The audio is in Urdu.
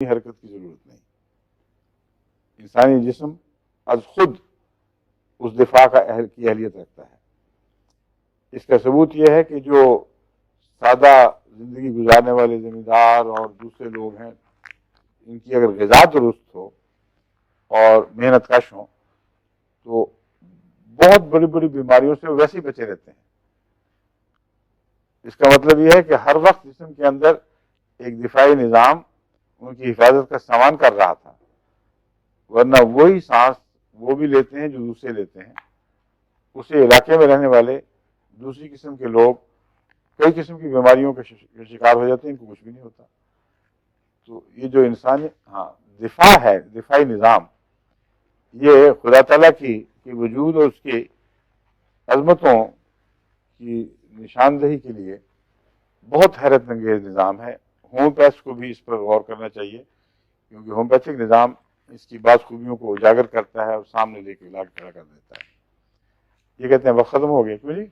حرکت کی ضرورت نہیں. انسانی جسم از خود اس دفاع کی اہلیت رکھتا ہے. اس کا ثبوت یہ ہے کہ جو سادہ زندگی گزارنے والے زمیندار اور دوسرے لوگ ہیں، ان کی اگر غذا درست ہو اور محنت کش ہوں تو بہت بڑی بڑی بیماریوں سے ویسے ہی بچے رہتے ہیں. اس کا مطلب یہ ہے کہ ہر وقت جسم کے اندر ایک دفاعی نظام ان کی حفاظت کا سامان کر رہا تھا، ورنہ وہی سانس وہ بھی لیتے ہیں جو دوسرے لیتے ہیں. اسی علاقے میں رہنے والے دوسری قسم کے لوگ کئی قسم کی بیماریوں کا شکار ہو جاتے ہیں، ان کو کچھ بھی نہیں ہوتا. تو یہ جو انسانی دفاع ہے، دفاعی نظام، یہ خدا تعالیٰ کی وجود اور اس کی عظمتوں کی نشاندہی کے لیے بہت حیرت انگیز نظام ہے. ہومیوپیتھ کو بھی اس پر غور کرنا چاہیے، کیونکہ ہومیوپیتھک نظام اس کی بعض خوبیوں کو اجاگر کرتا ہے اور سامنے لے کے علاج کھڑا کر دیتا ہے. یہ کہتے ہیں وقت ختم ہو گیا، کیوں جی؟